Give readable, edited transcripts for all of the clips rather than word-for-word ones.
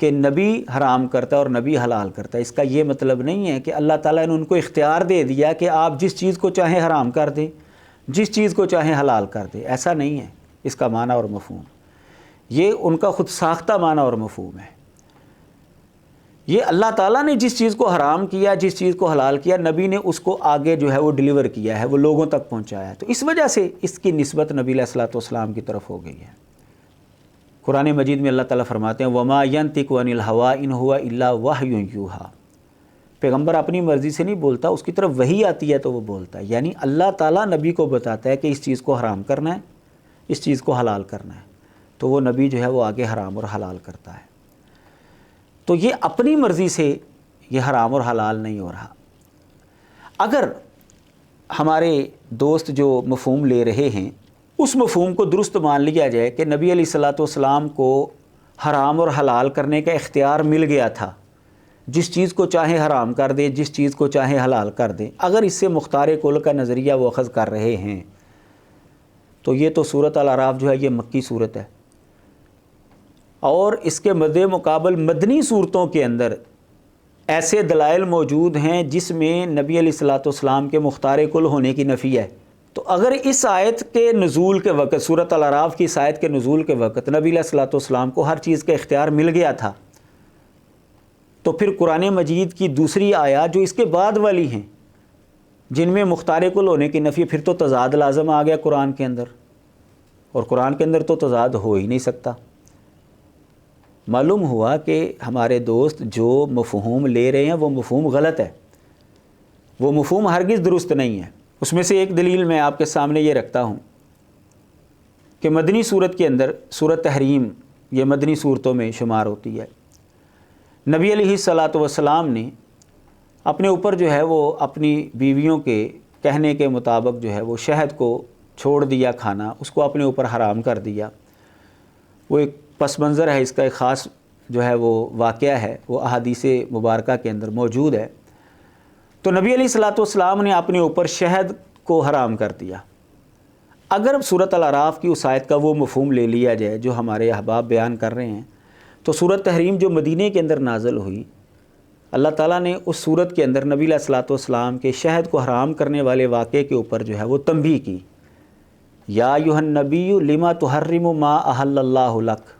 کہ نبی حرام کرتا ہے اور نبی حلال کرتا ہے، اس کا یہ مطلب نہیں ہے کہ اللہ تعالیٰ نے ان کو اختیار دے دیا کہ آپ جس چیز کو چاہیں حرام کر دیں، جس چیز کو چاہیں حلال کر دیں، ایسا نہیں ہے اس کا معنی اور مفہوم۔ یہ ان کا خود ساختہ معنی اور مفہوم ہے۔ یہ اللہ تعالیٰ نے جس چیز کو حرام کیا، جس چیز کو حلال کیا، نبی نے اس کو آگے جو ہے وہ ڈیلیور کیا ہے، وہ لوگوں تک پہنچایا ہے، تو اس وجہ سے اس کی نسبت نبی علیہ الصلوۃ والسلام کی طرف ہو گئی ہے۔ قرآن مجید میں اللہ تعالیٰ فرماتے ہیں وَمَا يَنطِقُ عَنِ الْهَوَىٰ إِنْ هُوَ إِلَّا وَحْيٌ يُوحَىٰ، پیغمبر اپنی مرضی سے نہیں بولتا، اس کی طرف وحی آتی ہے تو وہ بولتا ہے، یعنی اللہ تعالیٰ نبی کو بتاتا ہے کہ اس چیز کو حرام کرنا ہے، اس چیز کو حلال کرنا ہے، تو وہ نبی جو ہے وہ آگے حرام اور حلال کرتا ہے۔ تو یہ اپنی مرضی سے یہ حرام اور حلال نہیں ہو رہا۔ اگر ہمارے دوست جو مفہوم لے رہے ہیں اس مفہوم کو درست مان لیا جائے کہ نبی علیہ الصلوۃ والسلام کو حرام اور حلال کرنے کا اختیار مل گیا تھا، جس چیز کو چاہیں حرام کر دیں، جس چیز کو چاہیں حلال کر دیں، اگر اس سے مختار کل کا نظریہ وہ اخذ کر رہے ہیں تو یہ تو سورۃ الاعراف جو ہے یہ مکی صورت ہے، اور اس کے مد مقابل مدنی صورتوں کے اندر ایسے دلائل موجود ہیں جس میں نبی علیہ الصلوۃ والسلام کے مختار کل ہونے کی نفی ہے۔ تو اگر اس آیت کے نزول کے وقت، سورۃ الاعراف کی اس آیت کے نزول کے وقت نبی علیہ الصلوۃ والسلام کو ہر چیز کا اختیار مل گیا تھا، تو پھر قرآن مجید کی دوسری آیات جو اس کے بعد والی ہیں جن میں مختار کل ہونے کی نفی، پھر تو تضاد لازم آ گیا قرآن کے اندر، اور قرآن کے اندر تو تضاد ہو ہی نہیں سکتا۔ معلوم ہوا کہ ہمارے دوست جو مفہوم لے رہے ہیں وہ مفہوم غلط ہے، وہ مفہوم ہرگز درست نہیں ہے۔ اس میں سے ایک دلیل میں آپ کے سامنے یہ رکھتا ہوں کہ مدنی صورت کے اندر سورۃ تحریم یہ مدنی صورتوں میں شمار ہوتی ہے۔ نبی علیہ الصلوۃ والسلام نے اپنے اوپر جو ہے وہ اپنی بیویوں کے کہنے کے مطابق جو ہے وہ شہد کو چھوڑ دیا کھانا، اس کو اپنے اوپر حرام کر دیا۔ وہ ایک پس منظر ہے، اس کا ایک خاص جو ہے وہ واقعہ ہے، وہ احادیث مبارکہ کے اندر موجود ہے۔ تو نبی علیہ الصلوۃ والسلام نے اپنے اوپر شہد کو حرام کر دیا۔ اگر سورۃ الاعراف کی اس آیت کا وہ مفہوم لے لیا جائے جو ہمارے احباب بیان کر رہے ہیں، تو سورۃ تحریم جو مدینے کے اندر نازل ہوئی، اللہ تعالیٰ نے اس سورت کے اندر نبی علیہ الصلوۃ والسلام کے شہد کو حرام کرنے والے واقعے کے اوپر جو ہے وہ تنبیہ کی، یا ایھا النبی لما تحرم ما احل اللہ لک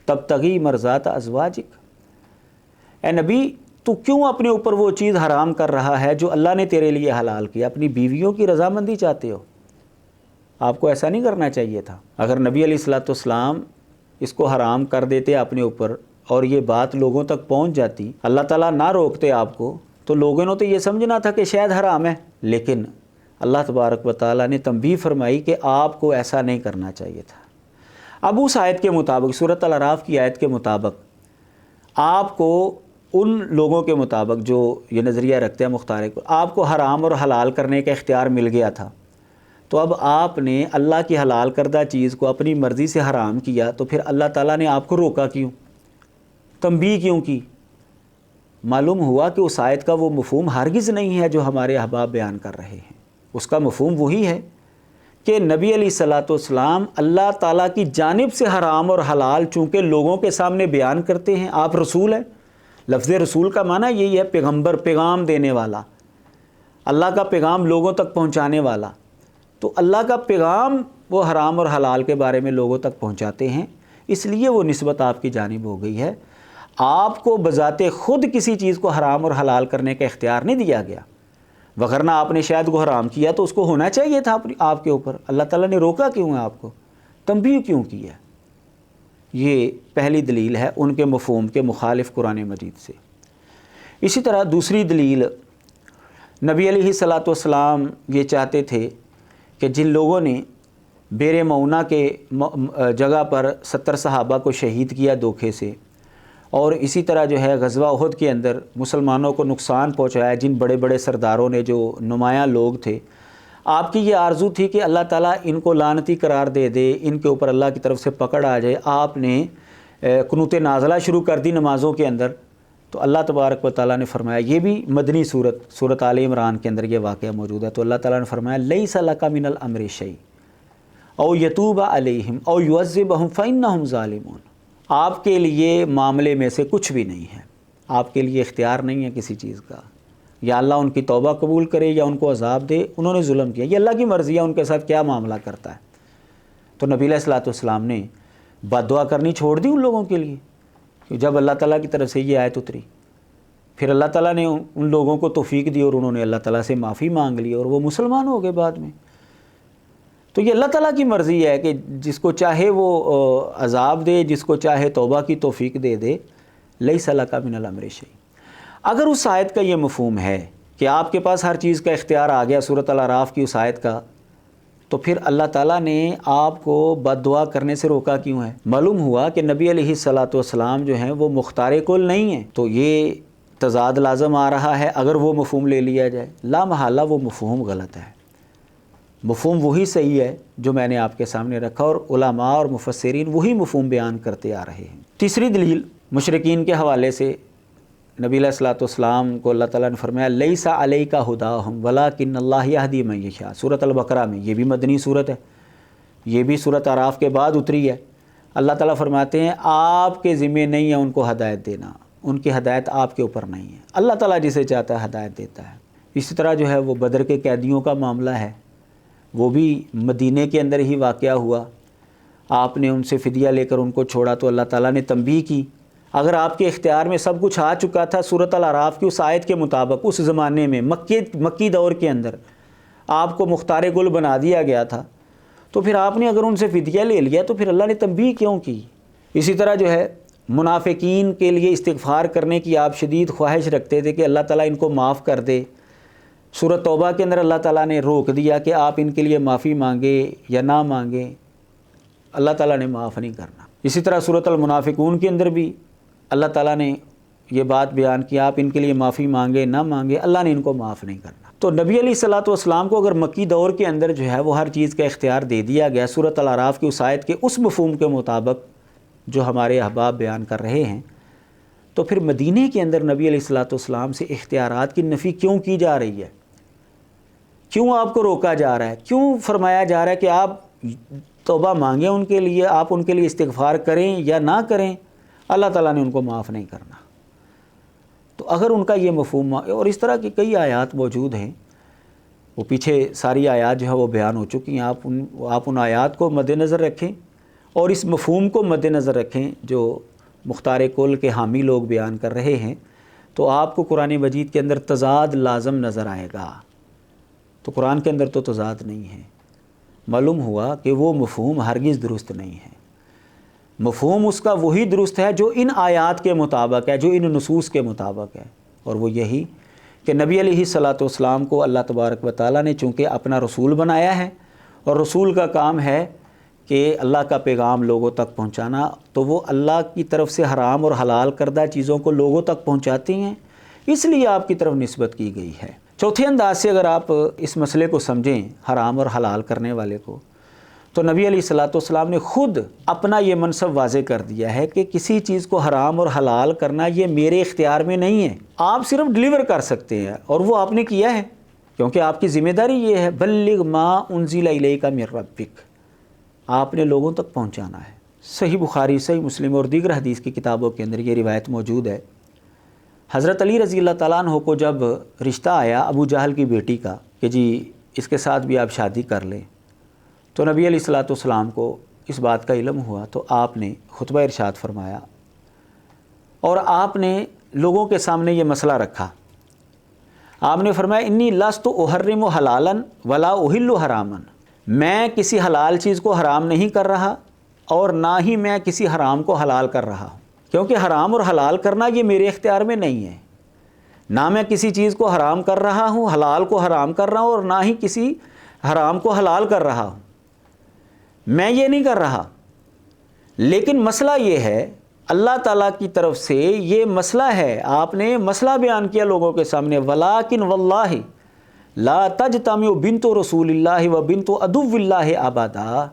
تبتغی مرضات ازواجک، اے نبی تو کیوں اپنے اوپر وہ چیز حرام کر رہا ہے جو اللہ نے تیرے لیے حلال کیا؟ اپنی بیویوں کی رضامندی چاہتے ہو؟ آپ کو ایسا نہیں کرنا چاہیے تھا۔ اگر نبی علیہ الصلوۃ والسلام اس کو حرام کر دیتے اپنے اوپر اور یہ بات لوگوں تک پہنچ جاتی، اللہ تعالیٰ نہ روکتے آپ کو، تو لوگوں نے تو یہ سمجھنا تھا کہ شاید حرام ہے، لیکن اللہ تبارک و تعالیٰ نے تنبیہ فرمائی کہ آپ کو ایسا نہیں کرنا چاہیے تھا۔ اب اس آیت کے مطابق، سورۃ الاعراف کی آیت کے مطابق، آپ کو ان لوگوں کے مطابق جو یہ نظریہ رکھتے ہیں مختار کو، آپ کو حرام اور حلال کرنے کا اختیار مل گیا تھا، تو اب آپ نے اللہ کی حلال کردہ چیز کو اپنی مرضی سے حرام کیا، تو پھر اللہ تعالیٰ نے آپ کو روکا کیوں؟ تنبیہ کیوں کی؟ معلوم ہوا کہ اس آیت کا وہ مفہوم ہرگز نہیں ہے جو ہمارے احباب بیان کر رہے ہیں۔ اس کا مفہوم وہی ہے کہ نبی علیہ الصلوۃ والسلام اللہ تعالیٰ کی جانب سے حرام اور حلال چونکہ لوگوں کے سامنے بیان کرتے ہیں، آپ رسول ہیں۔ لفظ رسول کا معنی یہی ہے پیغمبر، پیغام دینے والا، اللہ کا پیغام لوگوں تک پہنچانے والا۔ تو اللہ کا پیغام وہ حرام اور حلال کے بارے میں لوگوں تک پہنچاتے ہیں، اس لیے وہ نسبت آپ کی جانب ہو گئی ہے۔ آپ کو بذات خود کسی چیز کو حرام اور حلال کرنے کا اختیار نہیں دیا گیا، وگرنہ آپ نے شاید کو حرام کیا تو اس کو ہونا چاہیے تھا آپ کے اوپر۔ اللہ تعالیٰ نے روکا کیوں ہے آپ کو؟ تنبیہ کیوں کی ہے؟ یہ پہلی دلیل ہے ان کے مفہوم کے مخالف قرآن مجید سے۔ اسی طرح دوسری دلیل، نبی علیہ الصلوۃ والسلام یہ چاہتے تھے کہ جن لوگوں نے بئر معونہ کے جگہ پر 70 صحابہ کو شہید کیا دھوکے سے، اور اسی طرح جو ہے غزوہ احد کے اندر مسلمانوں کو نقصان پہنچایا، جن بڑے بڑے سرداروں نے جو نمایاں لوگ تھے، آپ کی یہ آرزو تھی کہ اللہ تعالیٰ ان کو لعنتی قرار دے دے، ان کے اوپر اللہ کی طرف سے پکڑ آ جائے۔ آپ نے قنوت نازلہ شروع کر دی نمازوں کے اندر، تو اللہ تبارک و تعالیٰ نے فرمایا، یہ بھی مدنی سورۃ آل عمران کے اندر یہ واقعہ موجود ہے، تو اللہ تعالیٰ نے فرمایا لیس لک من الامر شیء او یتوب علیہم او یعذبہم فانہم ظالمون، آپ کے لیے معاملے میں سے کچھ بھی نہیں ہے، آپ کے لیے اختیار نہیں ہے کسی چیز کا، یا اللہ ان کی توبہ قبول کرے یا ان کو عذاب دے، انہوں نے ظلم کیا، یہ اللہ کی مرضی ہے ان کے ساتھ کیا معاملہ کرتا ہے۔ تو نبی علیہ الصلوۃ والسلام نے بد دعا کرنی چھوڑ دی ان لوگوں کے لیے، کہ جب اللہ تعالیٰ کی طرف سے یہ آیت اتری، پھر اللہ تعالیٰ نے ان لوگوں کو توفیق دی اور انہوں نے اللہ تعالیٰ سے معافی مانگ لی اور وہ مسلمان ہو گئے بعد میں۔ تو یہ اللہ تعالیٰ کی مرضی ہے کہ جس کو چاہے وہ عذاب دے، جس کو چاہے توبہ کی توفیق دے دے، لیس لک من الامر شیء۔ اگر اس آیت کا یہ مفہوم ہے کہ آپ کے پاس ہر چیز کا اختیار آ گیا سورۃ الاعراف کی اس آیت کا، تو پھر اللہ تعالیٰ نے آپ کو بد دعا کرنے سے روکا کیوں ہے؟ معلوم ہوا کہ نبی علیہ الصلوۃ والسلام جو ہیں وہ مختار کل نہیں ہیں، تو یہ تضاد لازم آ رہا ہے اگر وہ مفہوم لے لیا جائے۔ لا محالہ وہ مفہوم غلط ہے، مفہوم وہی صحیح ہے جو میں نے آپ کے سامنے رکھا، اور علماء اور مفسرین وہی مفہوم بیان کرتے آ رہے ہیں۔ تیسری دلیل مشرکین کے حوالے سے، نبی علیہ الصلوۃ والسلام کو اللہ تعالیٰ نے فرمایا لیس علیک ھداھم ولکن اللہ یہدی من یشاء، سورۃ البقرہ میں، یہ بھی مدنی صورت ہے، یہ بھی سورۃ اعراف کے بعد اتری ہے۔ اللہ تعالیٰ فرماتے ہیں آپ کے ذمہ نہیں ہے ان کو ہدایت دینا، ان کی ہدایت آپ کے اوپر نہیں ہے، اللہ تعالیٰ جسے چاہتا ہے ہدایت دیتا ہے۔ اسی طرح جو ہے وہ بدر کے قیدیوں کا معاملہ ہے، وہ بھی مدینے کے اندر ہی واقعہ ہوا، آپ نے ان سے فدیہ لے کر ان کو چھوڑا تو اللہ تعالیٰ نے تنبیہ کی۔ اگر آپ کے اختیار میں سب کچھ آ چکا تھا سورۃ الاعراف کی اس آیت کے مطابق، اس زمانے میں مکی دور کے اندر آپ کو مختار کل بنا دیا گیا تھا، تو پھر آپ نے اگر ان سے فدیہ لے لیا تو پھر اللہ نے تنبیہ کیوں کی؟ اسی طرح جو ہے منافقین کے لیے استغفار کرنے کی آپ شدید خواہش رکھتے تھے کہ اللہ تعالیٰ ان کو معاف کر دے۔ سورۃ توبہ کے اندر اللہ تعالیٰ نے روک دیا کہ آپ ان کے لیے معافی مانگیں یا نہ مانگیں، اللہ تعالیٰ نے معاف نہیں کرنا۔ اسی طرح سورۃ المنافقون کے اندر بھی اللہ تعالیٰ نے یہ بات بیان کی، آپ ان کے لیے معافی مانگے نہ مانگے، اللہ نے ان کو معاف نہیں کرنا۔ تو نبی علیہ الصلوۃ والسلام کو اگر مکی دور کے اندر جو ہے وہ ہر چیز کا اختیار دے دیا گیا سورۃ الاعراف کی اس آیت کے اس مفہوم کے مطابق جو ہمارے احباب بیان کر رہے ہیں، تو پھر مدینے کے اندر نبی علیہ الصلوۃ والسلام سے اختیارات کی نفی کیوں کی جا رہی ہے؟ کیوں آپ کو روکا جا رہا ہے؟ کیوں فرمایا جا رہا ہے کہ آپ توبہ مانگیں ان کے لیے، آپ ان کے لیے استغفار کریں یا نہ کریں، اللہ تعالیٰ نے ان کو معاف نہیں کرنا؟ تو اگر ان کا یہ مفہوم، اور اس طرح کی کئی آیات موجود ہیں، وہ پیچھے ساری آیات جو ہے وہ بیان ہو چکی ہیں، آپ ان آیات کو مد نظر رکھیں اور اس مفہوم کو مد نظر رکھیں جو مختار کل کے حامی لوگ بیان کر رہے ہیں، تو آپ کو قرآن مجید کے اندر تضاد لازم نظر آئے گا۔ تو قرآن کے اندر تو تضاد نہیں ہے، معلوم ہوا کہ وہ مفہوم ہرگز درست نہیں ہے۔ مفہوم اس کا وہی درست ہے جو ان آیات کے مطابق ہے، جو ان نصوص کے مطابق ہے، اور وہ یہی کہ نبی علیہ الصلوۃ والسلام کو اللہ تبارک و تعالیٰ نے چونکہ اپنا رسول بنایا ہے، اور رسول کا کام ہے کہ اللہ کا پیغام لوگوں تک پہنچانا، تو وہ اللہ کی طرف سے حرام اور حلال کردہ چیزوں کو لوگوں تک پہنچاتے ہیں، اس لیے آپ کی طرف نسبت کی گئی ہے۔ چوتھے انداز سے اگر آپ اس مسئلے کو سمجھیں، حرام اور حلال کرنے والے کو، تو نبی علیہ الصلوۃ والسلام نے خود اپنا یہ منصب واضح کر دیا ہے کہ کسی چیز کو حرام اور حلال کرنا یہ میرے اختیار میں نہیں ہے، آپ صرف ڈلیور کر سکتے ہیں، اور وہ آپ نے کیا ہے، کیونکہ آپ کی ذمہ داری یہ ہے، بلغ ما انزل الیک من ربک، آپ نے لوگوں تک پہنچانا ہے۔ صحیح بخاری، صحیح مسلم اور دیگر حدیث کی کتابوں کے اندر یہ روایت موجود ہے۔ حضرت علی رضی اللہ تعالیٰ عنہ کو جب رشتہ آیا ابو جہل کی بیٹی کا کہ جی اس کے ساتھ بھی آپ شادی کر لیں، تو نبی علیہ الصلوۃ والسلام کو اس بات کا علم ہوا، تو آپ نے خطبہ ارشاد فرمایا اور آپ نے لوگوں کے سامنے یہ مسئلہ رکھا۔ آپ نے فرمایا انی لست احرم حلالا ولا احل حراما، میں کسی حلال چیز کو حرام نہیں کر رہا اور نہ ہی میں کسی حرام کو حلال کر رہا ہوں، کیونکہ حرام اور حلال کرنا یہ میرے اختیار میں نہیں ہے، نہ میں کسی چیز کو حرام کر رہا ہوں، حلال کو حرام کر رہا ہوں، اور نہ ہی کسی حرام کو حلال کر رہا ہوں، میں یہ نہیں کر رہا۔ لیکن مسئلہ یہ ہے، اللہ تعالیٰ کی طرف سے یہ مسئلہ ہے، آپ نے مسئلہ بیان کیا لوگوں کے سامنے، ولیکن واللہ لا تجتمع بنت رسول اللہ و بنت عدو اللہ ابدا،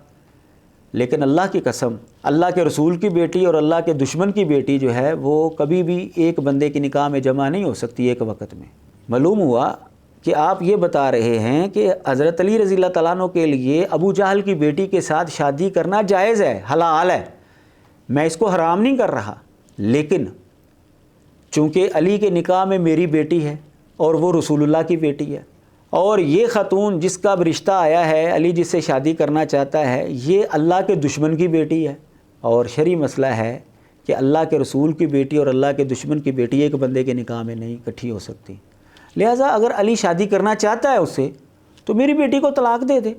لیکن اللہ کی قسم، اللہ کے رسول کی بیٹی اور اللہ کے دشمن کی بیٹی جو ہے وہ کبھی بھی ایک بندے کی نکاح میں جمع نہیں ہو سکتی ایک وقت میں۔ معلوم ہوا کہ آپ یہ بتا رہے ہیں کہ حضرت علی رضی اللہ تعالیٰ عنہ کے لیے ابو جہل کی بیٹی کے ساتھ شادی کرنا جائز ہے، حلال ہے، میں اس کو حرام نہیں کر رہا، لیکن چونکہ علی کے نکاح میں میری بیٹی ہے اور وہ رسول اللہ کی بیٹی ہے، اور یہ خاتون جس کا اب رشتہ آیا ہے، علی جس سے شادی کرنا چاہتا ہے، یہ اللہ کے دشمن کی بیٹی ہے، اور شرعی مسئلہ ہے کہ اللہ کے رسول کی بیٹی اور اللہ کے دشمن کی بیٹی ایک بندے کے نکاح میں نہیں اکٹھی ہو سکتی۔ لہٰذا اگر علی شادی کرنا چاہتا ہے اس سے تو میری بیٹی کو طلاق دے دے،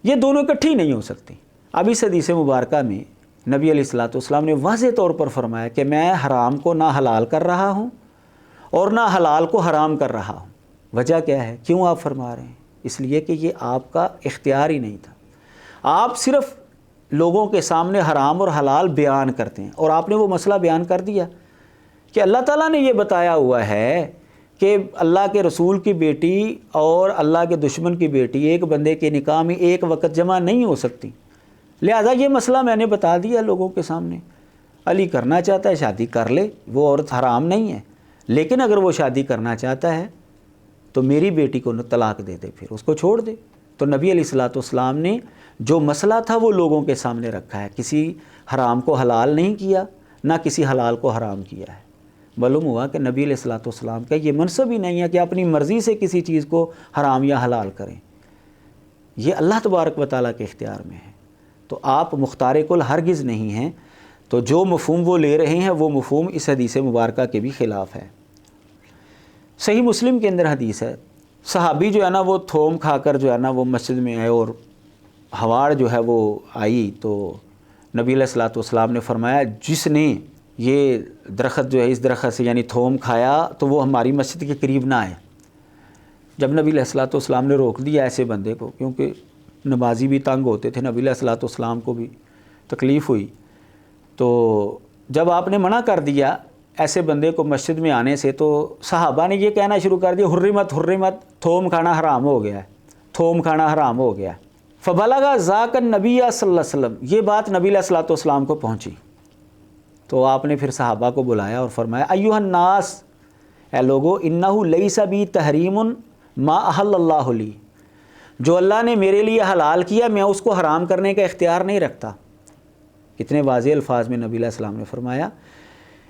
یہ دونوں اکٹھی نہیں ہو سکتی۔ اب اس حدیث مبارکہ میں نبی علیہ الصلوۃ والسلام نے واضح طور پر فرمایا کہ میں حرام کو نہ حلال کر رہا ہوں اور نہ حلال کو حرام کر رہا ہوں۔ وجہ کیا ہے؟ کیوں آپ فرما رہے ہیں؟ اس لیے کہ یہ آپ کا اختیار ہی نہیں تھا، آپ صرف لوگوں کے سامنے حرام اور حلال بیان کرتے ہیں، اور آپ نے وہ مسئلہ بیان کر دیا کہ اللہ تعالیٰ نے یہ بتایا ہوا ہے کہ اللہ کے رسول کی بیٹی اور اللہ کے دشمن کی بیٹی ایک بندے کے نکاح میں ایک وقت جمع نہیں ہو سکتی، لہذا یہ مسئلہ میں نے بتا دیا لوگوں کے سامنے۔ علی کرنا چاہتا ہے شادی کر لے، وہ عورت حرام نہیں ہے، لیکن اگر وہ شادی کرنا چاہتا ہے تو میری بیٹی کو طلاق دے دے، پھر اس کو چھوڑ دے۔ تو نبی علیہ الصلوۃ والسلام نے جو مسئلہ تھا وہ لوگوں کے سامنے رکھا ہے، کسی حرام کو حلال نہیں کیا، نہ کسی حلال کو حرام کیا ہے۔ معلوم ہوا کہ نبی علیہ الصلوۃ والسلام کا یہ منصب ہی نہیں ہے کہ اپنی مرضی سے کسی چیز کو حرام یا حلال کریں، یہ اللہ تبارک و تعالیٰ کے اختیار میں ہے۔ تو آپ مختار کل ہرگز نہیں ہیں، تو جو مفہوم وہ لے رہے ہیں وہ مفہوم اس حدیث مبارکہ کے بھی خلاف ہے۔ صحیح مسلم کے اندر حدیث ہے، صحابی جو ہے نا وہ تھوم کھا کر جو ہے نا وہ مسجد میں آئے، اور ہوار جو ہے وہ آئی، تو نبی علیہ الصلوۃ والسلام نے فرمایا جس نے یہ درخت جو ہے اس درخت سے یعنی تھوم کھایا تو وہ ہماری مسجد کے قریب نہ آئے۔ جب نبی علیہ الصلوۃ والسلام نے روک دیا ایسے بندے کو، کیونکہ نمازی بھی تنگ ہوتے تھے، نبی علیہ الصلوۃ والسلام کو بھی تکلیف ہوئی، تو جب آپ نے منع کر دیا ایسے بندے کو مسجد میں آنے سے، تو صحابہ نے یہ کہنا شروع کر دیا حرمت حرمت، تھوم کھانا حرام ہو گیا ہے، تھوم کھانا حرام ہو گیا ہے۔ فبلغ ذاک النبی صلی اللہ علیہ وسلم، یہ بات نبی علیہ الصلوۃ والسلام کو پہنچی، تو آپ نے پھر صحابہ کو بلایا اور فرمایا ایھا الناس، اے لوگو، انہ لیس بی تحریم ما احل اللہ لی، جو اللہ نے میرے لیے حلال کیا میں اس کو حرام کرنے کا اختیار نہیں رکھتا۔ کتنے واضح الفاظ میں نبی علیہ السلام نے فرمایا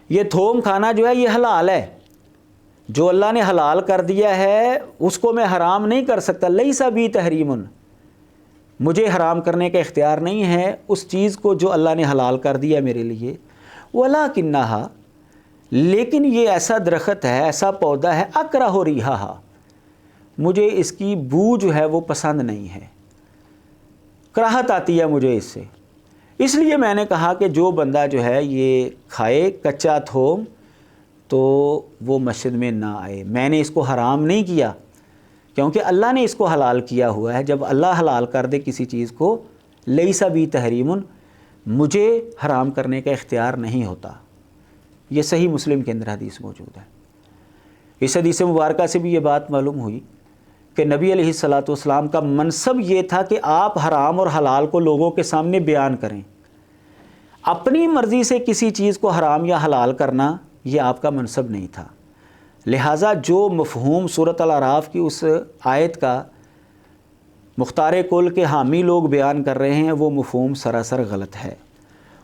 یہ تھوم کھانا جو ہے یہ حلال ہے، جو اللہ نے حلال کر دیا ہے اس کو میں حرام نہیں کر سکتا، لیس بی تحریم، مجھے حرام کرنے کا اختیار نہیں ہے اس چیز کو جو اللہ نے حلال کر دیا میرے لیے۔ وَلَٰكِنَّهَا، لیکن یہ ایسا درخت ہے، ایسا پودا ہے، اکرہ ریحہا، مجھے اس کی بو جو ہے وہ پسند نہیں ہے، کراہت آتی ہے مجھے اس سے، اس لیے میں نے کہا کہ جو بندہ جو ہے یہ کھائے کچا تھوم تو وہ مسجد میں نہ آئے۔ میں نے اس کو حرام نہیں کیا کیونکہ اللہ نے اس کو حلال کیا ہوا ہے، جب اللہ حلال کر دے کسی چیز کو، لیس بی تحریم، مجھے حرام کرنے کا اختیار نہیں ہوتا۔ یہ صحیح مسلم کے اندر حدیث موجود ہے۔ اس حدیث مبارکہ سے بھی یہ بات معلوم ہوئی کہ نبی علیہ الصلوۃ والسلام کا منصب یہ تھا کہ آپ حرام اور حلال کو لوگوں کے سامنے بیان کریں، اپنی مرضی سے کسی چیز کو حرام یا حلال کرنا یہ آپ کا منصب نہیں تھا۔ لہٰذا جو مفہوم سورۃ الاعراف کی اس آیت کا مختار کل کے حامی لوگ بیان کر رہے ہیں وہ مفہوم سراسر غلط ہے۔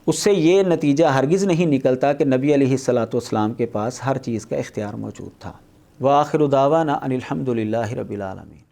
اس سے یہ نتیجہ ہرگز نہیں نکلتا کہ نبی علیہ الصلوۃ والسلام کے پاس ہر چیز کا اختیار موجود تھا۔ وآخر دعوانا ان الحمد للہ رب العالمین۔